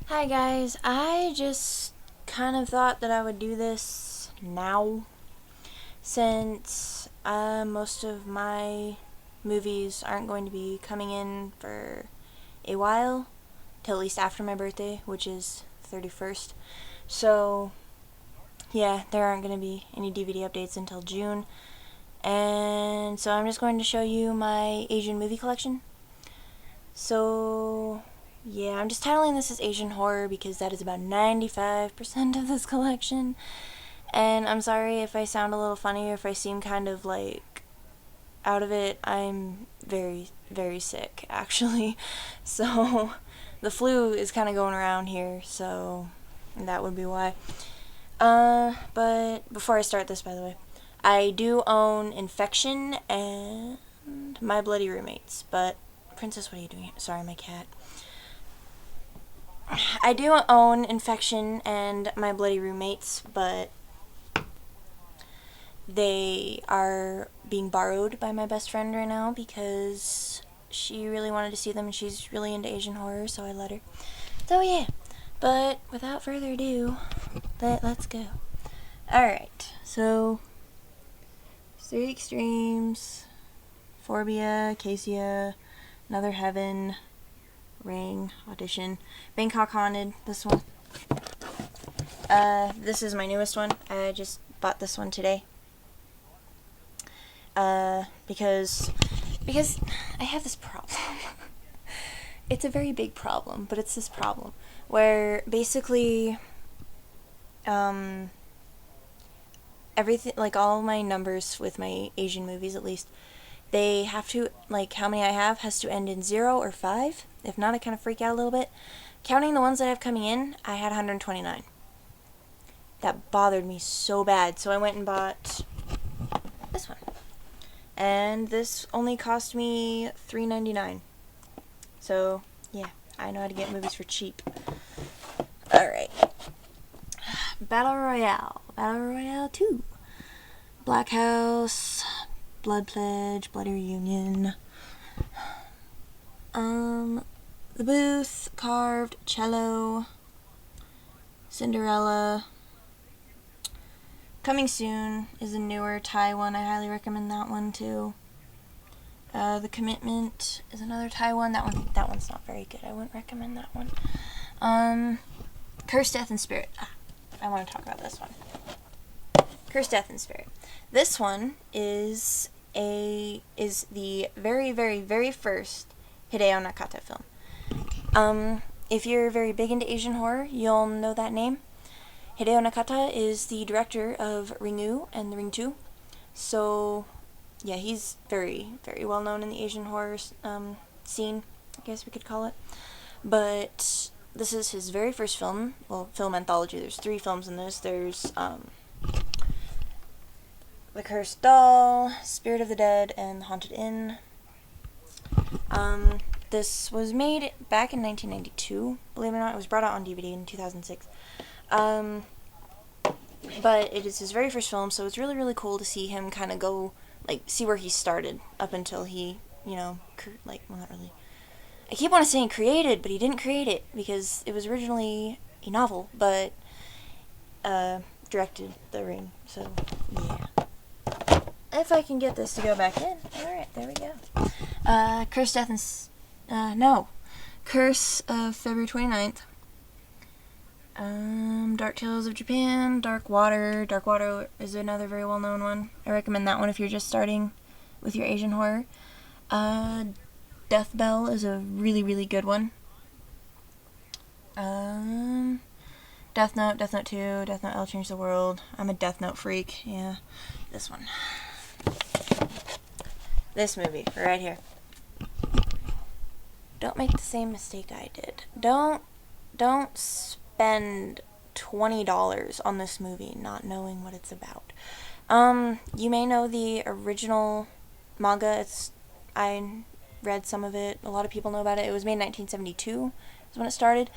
Hi guys, I just kind of thought that I would do this now since most of my movies aren't going to be coming in for a while, till at least after my birthday, which is 31st. So yeah, there aren't going to be any DVD updates until June. And so I'm just going to show you my Asian movie collection. So yeah, I'm just titling this as Asian horror because that is about 95% of this collection. And I'm sorry if I sound a little funny or if I seem kind of like out of it. I'm very, very sick, actually. So the flu is kind of going around here, so that would be why. But before I start this, by the way, I do own Infection and My Bloody Roommates, but Princess, what are you doing? Sorry, my cat. I do own Infection and My Bloody Roommates, but they are being borrowed by my best friend right now because she really wanted to see them and she's really into Asian horror, so I let her. So yeah, but without further ado, let's go. Alright, so 3 Extremes, Phobia, Cassia, Another Heaven, Ring, Audition, Bangkok Haunted, this one. This is my newest one. I just bought this one today. Because I have this problem. It's a very big problem, but it's this problem where basically, everything, like all my numbers with my Asian movies at least, they have to, like how many I have has to end in 0 or 5. If not, I kind of freak out a little bit. Counting the ones that I have coming in, I had 129. That bothered me so bad, so I went and bought this one. And this only cost me $3.99. So, yeah, I know how to get movies for cheap. Alright. Battle Royale. Battle Royale 2. Black House. Blood Pledge. Bloody Reunion. The Booth. Carved. Cello. Cinderella. Coming Soon is a newer Thai one. I highly recommend that one too. The Commitment is another Thai one. That one's not very good. I wouldn't recommend that one. Curse, Death, and Spirit. I want to talk about this one. Curse, Death, and Spirit. This one is the very, very, very first Hideo Nakata film. If you're very big into Asian horror, you'll know that name. Hideo Nakata is the director of Ringu and The Ring 2. So, yeah, he's very, very well known in the Asian horror scene, I guess we could call it. But this is his very first film, well, film anthology. There's 3 films in this. There's The Cursed Doll, Spirit of the Dead, and The Haunted Inn. This was made back in 1992, believe it or not. It was brought out on DVD in 2006. But it is his very first film, so it's really, really cool to see him kind of go, like, see where he started up until he, well, not really. I keep on saying created, but he didn't create it because it was originally a novel, but directed The Ring, so yeah. If I can get this to go back in. Alright, there we go. Curse, Death, and... Curse of February 29th. Dark Tales of Japan, Dark Water. Dark Water is another very well-known one. I recommend that one if you're just starting with your Asian horror. Death Bell is a really, really good one. Death Note 2, Death Note I'll Change the World. I'm a Death Note freak, yeah. This one. This movie, right here. Don't make the same mistake I did. Don't spend $20 on this movie not knowing what it's about. You may know the original manga. I read some of it. A lot of people know about it. It was made in 1972 is when it started.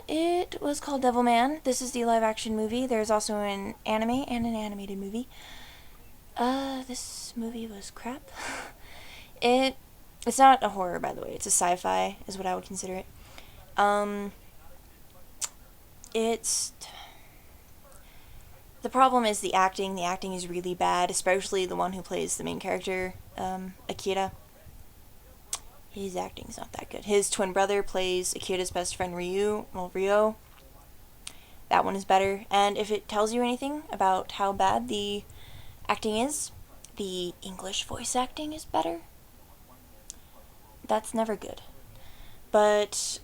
It was called Devilman. This is the live action movie. There's also an anime and an animated movie. This movie was crap. It's not a horror, by the way. It's a sci-fi, is what I would consider it. it's... The problem is the acting. The acting is really bad, especially the one who plays the main character, Akira. His acting's not that good. His twin brother plays Akira's best friend, Ryo. That one is better. And if it tells you anything about how bad the acting is, the English voice acting is better. That's never good. But,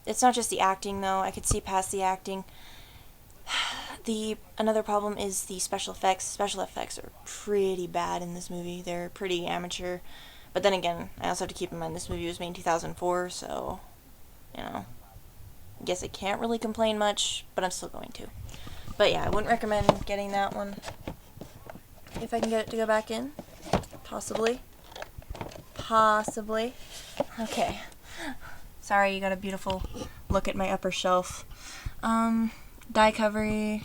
it's not just the acting, though. I could see past the acting. Another problem is the special effects. Special effects are pretty bad in this movie. They're pretty amateur. But then again, I also have to keep in mind this movie was made in 2004, so, you know, I guess I can't really complain much, but I'm still going to. But yeah, I wouldn't recommend getting that one. If I can get it to go back in. Possibly. Okay. Sorry, you got a beautiful look at my upper shelf. Die Covery,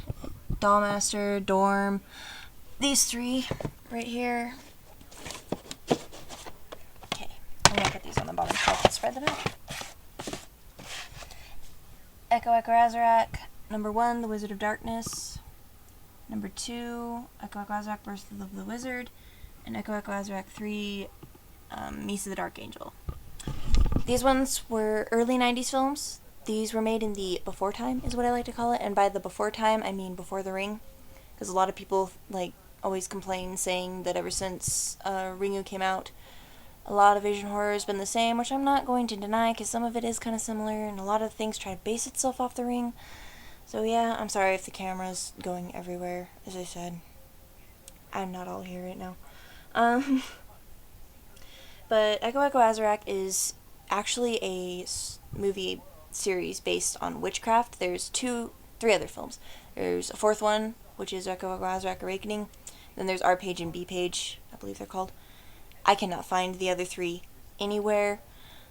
Dollmaster, Dorm. These three right here. Okay, I'm gonna put these on the bottom shelf and spread them out. Echo Azarak, number 1, The Wizard of Darkness. Number 2, Echo Azarak, Birth of the Wizard. And Echo Azarak 3, Misa the Dark Angel. These ones were early 90s films. These were made in the before time, is what I like to call it. And by the before time, I mean before The Ring. Because a lot of people, always complain, saying that ever since Ringu came out, a lot of Asian horror has been the same, which I'm not going to deny, because some of it is kind of similar, and a lot of things try to base itself off The Ring. So yeah, I'm sorry if the camera's going everywhere, as I said. I'm not all here right now. But Echo Azarak is actually a movie series based on witchcraft. There's 3 other films. There's a 4th one, which is Echo Azarak Awakening. Then there's R Page and B Page, I believe they're called. I cannot find the other 3 anywhere,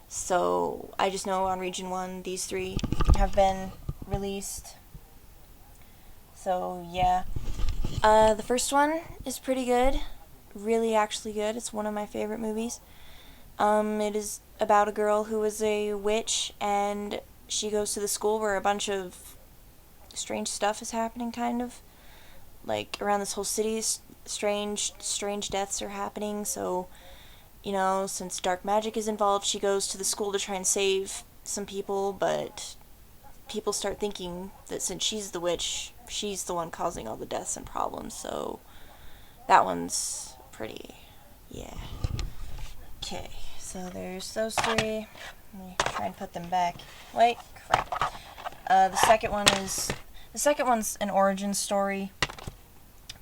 so I just know on Region 1 these 3 have been released. So yeah. The first one is pretty good. Really actually good. It's one of my favorite movies. It is about a girl who is a witch, and she goes to the school where a bunch of strange stuff is happening, kind of. Around this whole city, strange deaths are happening, so, since dark magic is involved, she goes to the school to try and save some people, but people start thinking that since she's the witch, she's the one causing all the deaths and problems, so that one's pretty, yeah. Okay, so there's those 3. Let me try and put them back. Wait, crap. The second one's an origin story,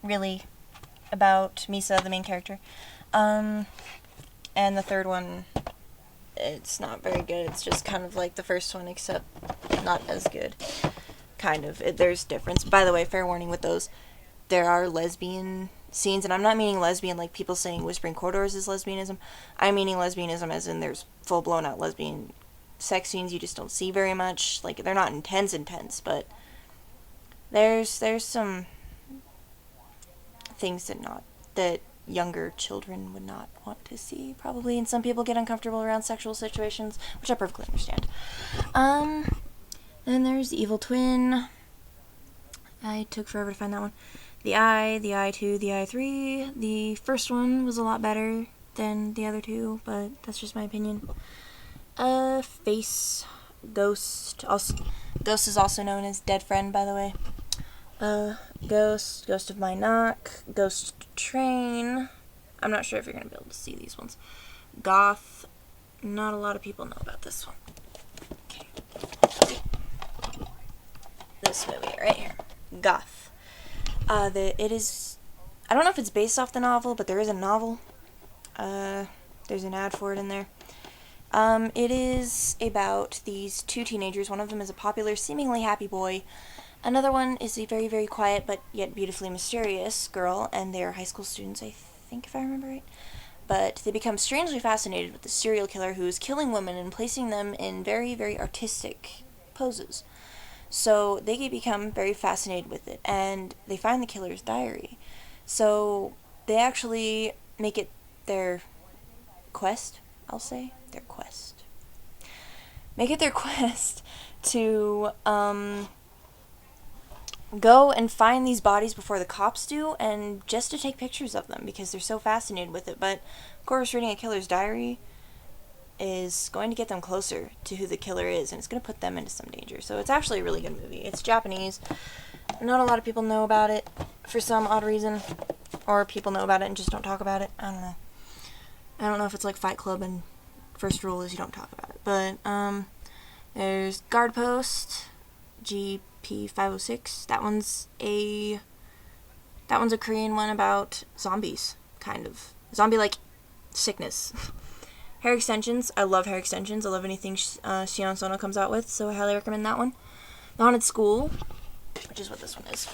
really, about Misa, the main character. And the third one, it's not very good. It's just kind of like the first one, except not as good. Kind of. There's difference. By the way, fair warning with those, there are lesbian scenes, and I'm not meaning lesbian like people saying Whispering Corridors is lesbianism. I'm meaning lesbianism as in there's full-blown out lesbian sex scenes you just don't see very much. They're not intense, but there's some things that younger children would not want to see, probably, and some people get uncomfortable around sexual situations, which I perfectly understand. Then there's the Evil Twin. I took forever to find that one. The Eye 2, the Eye 3. The first one was a lot better than the other 2, but that's just my opinion. Face, Ghost. Ghost is also known as Dead Friend, by the way. Ghost of My Knock, Ghost Train. I'm not sure if you're going to be able to see these ones. Goth. Not a lot of people know about this one. Okay. This movie right here. Goth. It is... I don't know if it's based off the novel, but there is a novel. There's an ad for it in there. It is about these 2 teenagers. One of them is a popular, seemingly happy boy. Another one is a very, very quiet, but yet beautifully mysterious girl, and they are high school students, I think, if I remember right. But they become strangely fascinated with the serial killer who is killing women and placing them in very, very artistic poses. So they become very fascinated with it, and they find the killer's diary. So they actually make it their quest, I'll say. Their quest. Make it their quest to go and find these bodies before the cops do, and just to take pictures of them because they're so fascinated with it. But of course, reading a killer's diary is going to get them closer to who the killer is, and it's going to put them into some danger. So it's actually a really good movie. It's Japanese. Not a lot of people know about it for some odd reason, or people know about it and just don't talk about it. I don't know. I don't know if it's like Fight Club and first rule is you don't talk about it. But there's Guard Post, GP506. That one's a Korean one about zombies, kind of zombie-like sickness. Hair extensions. I love hair extensions. I love anything Shion Sono comes out with, so I highly recommend that one. The Haunted School, which is what this one is.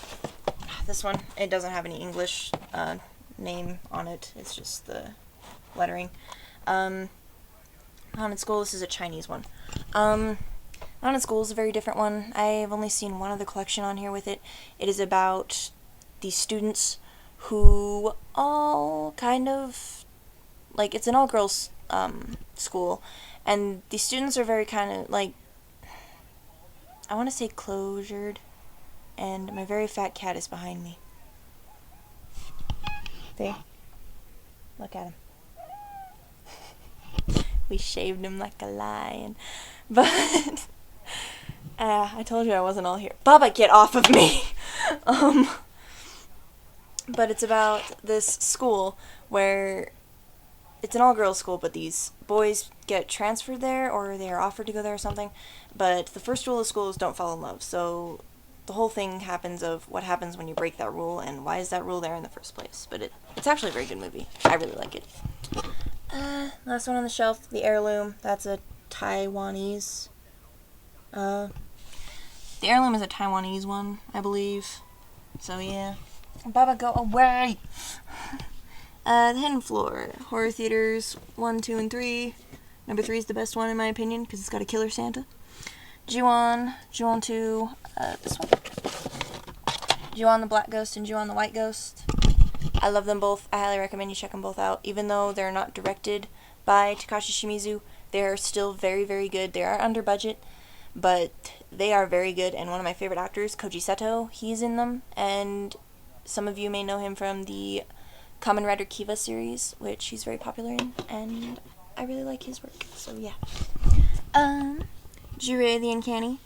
This one, it doesn't have any English name on it. It's just the lettering. Haunted School, this is a Chinese one. Haunted School is a very different one. I've only seen one other collection on here with it. It is about these students who all kind of, like, it's an all-girls school, and these students are very kind of, like, I want to say closured, and my very fat cat is behind me. See? Look at him. We shaved him like a lion. But, I told you I wasn't all here. Bubba, get off of me! But it's about this school where it's an all-girls school, but these boys get transferred there, or they are offered to go there or something. But the first rule of school is don't fall in love. So the whole thing happens of what happens when you break that rule, and why is that rule there in the first place. But it's actually a very good movie. I really like it. Last one on the shelf, The Heirloom. That's a Taiwanese. The Heirloom is a Taiwanese one, I believe. So yeah. Baba, go away! The Hidden Floor. Horror theaters 1, 2, and 3. Number 3 is the best one in my opinion because it's got a killer Santa. Ju-on 2, this one. Ju-on the Black Ghost and Ju-on the White Ghost. I love them both. I highly recommend you check them both out. Even though they're not directed by Takashi Shimizu, they're still very, very good. They are under budget, but they are very good. And one of my favorite actors, Koji Seto, he's in them. And some of you may know him from the Kamen Rider Kiva series, which he's very popular in, and I really like his work, so yeah. Jurei the Uncanny,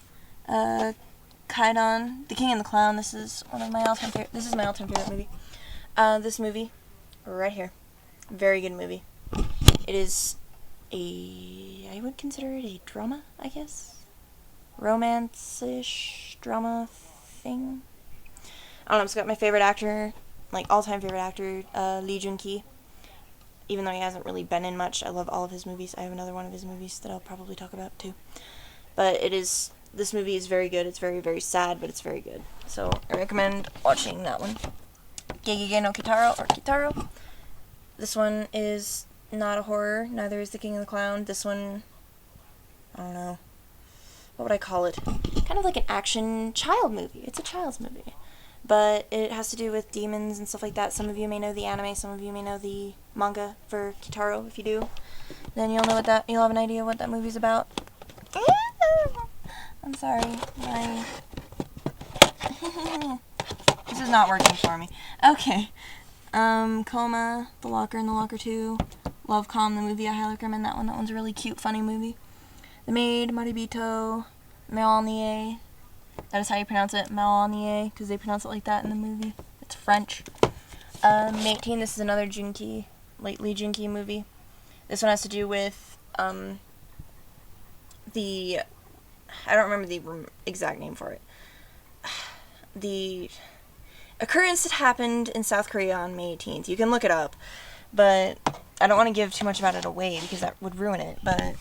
Kaidan, The King and the Clown. This is my all-time favorite movie. This movie, right here, very good movie. It is I would consider it a drama, I guess, romance-ish drama thing. I don't know, it's got my favorite actor, like all-time favorite actor, Lee Jun-ki. Even though he hasn't really been in much, I love all of his movies. I have another one of his movies that I'll probably talk about too. But this movie is very good. It's very, very sad, but it's very good. So I recommend watching that one. Gegege no Kitaro, or Kitaro. This one is not a horror, neither is The King and the Clown. This one, I don't know, what would I call it? Kind of like an action child movie. It's a child's movie. But it has to do with demons and stuff like that. Some of you may know the anime, some of you may know the manga for Kitaro. If you do, then you'll have an idea what that movie's about. I'm sorry, this is not working for me. Okay, Coma, The Locker and The Locker 2, Love Calm, the movie, I highly recommend that one. That one's a really cute, funny movie. The Maid, Maribito, Meonier. That is how you pronounce it, Meonier, because they pronounce it like that in the movie. It's French. May 18, this is another Lee Jun-ki movie. This one has to do with, I don't remember the exact name for it. The occurrence that happened in South Korea on May 18th. You can look it up, but I don't want to give too much about it away because that would ruin it, but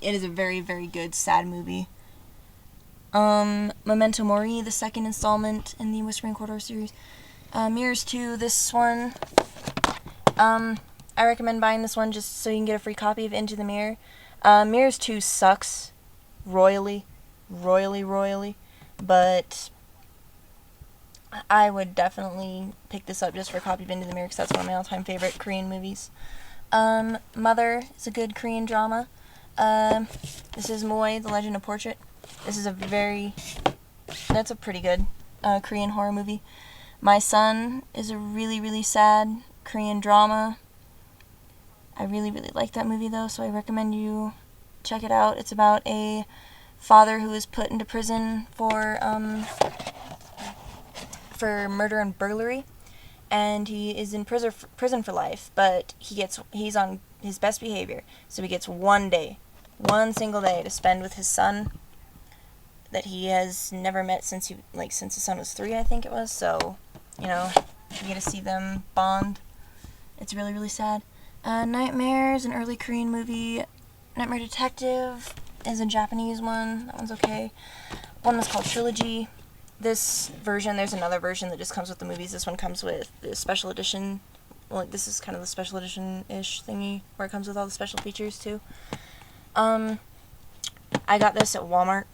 it is a very, very good, sad movie. Memento Mori, the second installment in the Whispering Corridor series. Mirrors 2, this one, I recommend buying this one just so you can get a free copy of Into the Mirror. Mirrors 2 sucks royally, but I would definitely pick this up just for a copy of Into the Mirror because that's one of my all-time favorite Korean movies. Mother is a good Korean drama. This is Moy, The Legend of Portrait. This is that's a pretty good Korean horror movie. My Son is a really, really sad Korean drama. I really, really like that movie, though, so I recommend you check it out. It's about a father who is put into prison for murder and burglary, and he is in prison for life, but he's on his best behavior, so he gets one single day to spend with his son that he has never met since his son was 3, I think it was. So, you get to see them bond. It's really, really sad. Nightmare is an early Korean movie. Nightmare Detective is a Japanese one. That one's okay. One was called Trilogy. This version, there's another version that just comes with the movies. This one comes with the special edition. Well, this is kind of the special edition-ish thingy where it comes with all the special features, too. I got this at Walmart,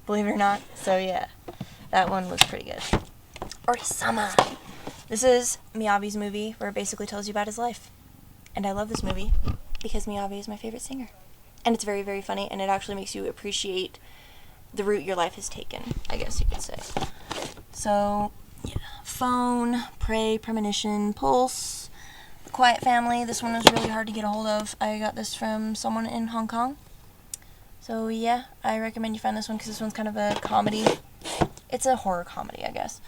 believe it or not. So, yeah, that one was pretty good. Orisama. This is Miyabi's movie where it basically tells you about his life. And I love this movie because Miyabi is my favorite singer. And it's very, very funny, and it actually makes you appreciate the route your life has taken, I guess you could say. So, yeah. Phone, Prey, Premonition, Pulse, The Quiet Family. This one was really hard to get a hold of. I got this from someone in Hong Kong. So, yeah, I recommend you find this one because this one's kind of a comedy. It's a horror comedy, I guess.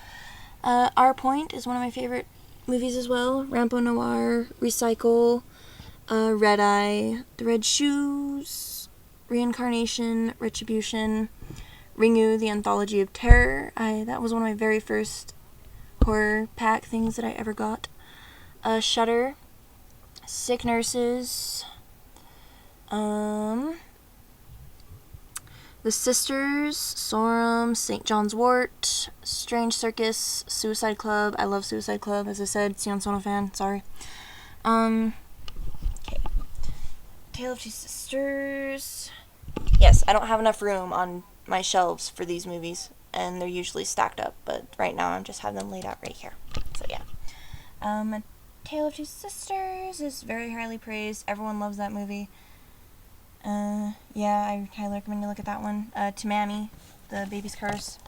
Our Point is one of my favorite movies as well. Rampo Noir, Recycle, Redye, The Red Shoes, Reincarnation, Retribution, Ringu, The Anthology of Terror. That was one of my very first horror pack things that I ever got. Shudder, Sick Nurses, The Sisters, Sorum, St. John's Wort, Strange Circus, Suicide Club. I love Suicide Club, as I said. Sion Sono fan, sorry. Okay. Tale of Two Sisters. Yes, I don't have enough room on my shelves for these movies, and they're usually stacked up, but right now I'm just having them laid out right here. So, yeah. A Tale of Two Sisters is very highly praised. Everyone loves that movie. Yeah, I highly recommend you look at that one. Tamami, The Baby's Curse.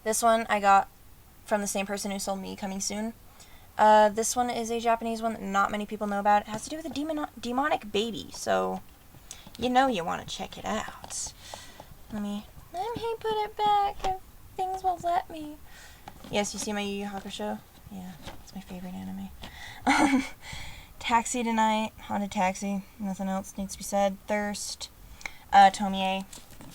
This one I got from the same person who sold me Coming Soon. This one is a Japanese one that not many people know about. It has to do with a demonic baby, so you want to check it out. Let me put it back if things will let me. Yes, you see my Yu Yu Hakusho? Yeah, it's my favorite anime. Taxi Tonight, Haunted Taxi, nothing else needs to be said. Thirst, Tomie.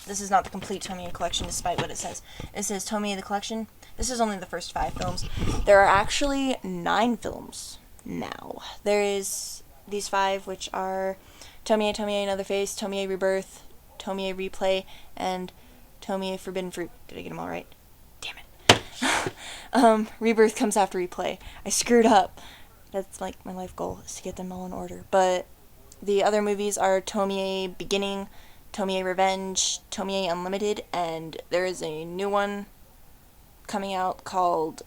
This is not the complete Tomie collection, despite what it says. It says Tomie the Collection. This is only the first 5 films. There are actually 9 films now. There is these 5, which are Tomie, Another Face, Tomie Rebirth, Tomie Replay, and Tomie Forbidden Fruit. Did I get them all right? Damn it. Rebirth comes after Replay. I screwed up. That's like my life goal, is to get them all in order. But the other movies are Tomie Beginning, Tomie Revenge, Tomie Unlimited, and there is a new one coming out called...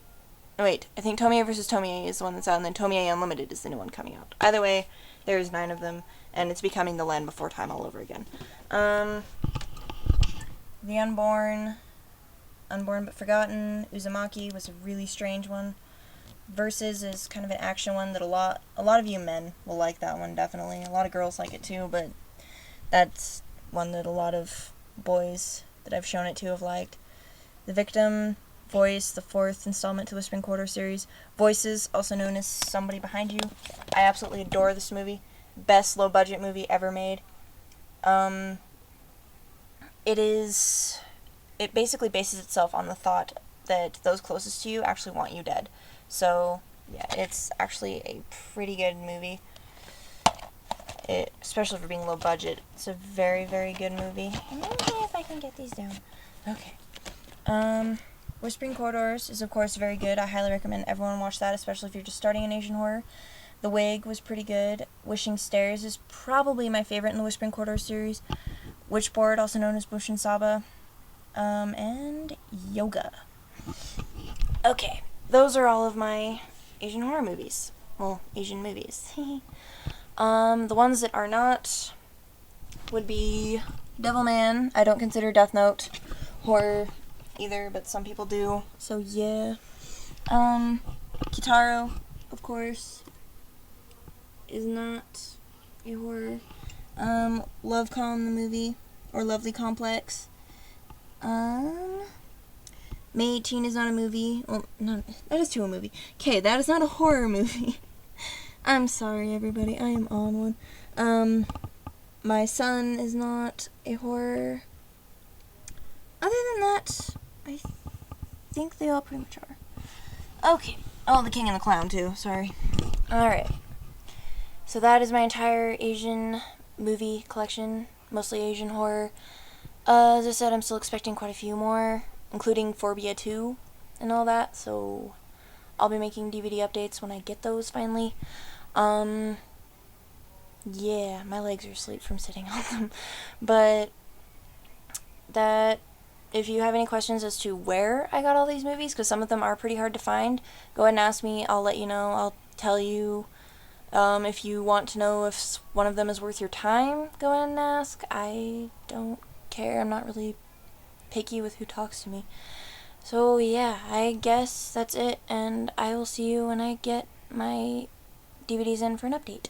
Oh, wait, I think Tomie vs. Tomie is the one that's out, and then Tomie Unlimited is the new one coming out. Either way, there's 9 of them, and it's becoming The Land Before Time all over again. The Unborn But Forgotten, Uzumaki was a really strange one. Versus is kind of an action one that a lot of you men will like that one, definitely. A lot of girls like it too, but that's one that a lot of boys that I've shown it to have liked. The Victim, Voice, the 4th installment to the Whispering Corridor series. Voices, also known as Somebody Behind You. I absolutely adore this movie. Best low-budget movie ever made. It basically bases itself on the thought that those closest to you actually want you dead. So, yeah, it's actually a pretty good movie. Especially for being low budget. It's a very, very good movie. Let me see if I can get these down. Okay. Whispering Corridors is, of course, very good. I highly recommend everyone watch that, especially if you're just starting in Asian horror. The Wig was pretty good. Wishing Stairs is probably my favorite in the Whispering Corridors series. Witchboard, also known as Bushin Saba. And Yoga. Okay. Those are all of my Asian horror movies. Well, Asian movies. The ones that are not would be Devilman. I don't consider Death Note horror either, but some people do. So yeah. Kitaro, of course, is not a horror. Love Con the movie, or Lovely Complex. May 18 is not a movie. Well, no, that is too a movie. Okay, that is not a horror movie. I'm sorry, everybody. I am on one. My Son is not a horror. Other than that, I think they all pretty much are. Okay. Oh, The King and the Clown, too. Sorry. Alright. So that is my entire Asian movie collection. Mostly Asian horror. As I said, I'm still expecting quite a few more, including Phobia 2 and all that, so I'll be making DVD updates when I get those finally. Yeah, my legs are asleep from sitting on them. But that, if you have any questions as to where I got all these movies, because some of them are pretty hard to find, go ahead and ask me. I'll let you know. I'll tell you. If you want to know if one of them is worth your time, go ahead and ask. I don't care. I'm not really picky with who talks to me. So yeah, I guess that's it, and I will see you when I get my DVDs in for an update.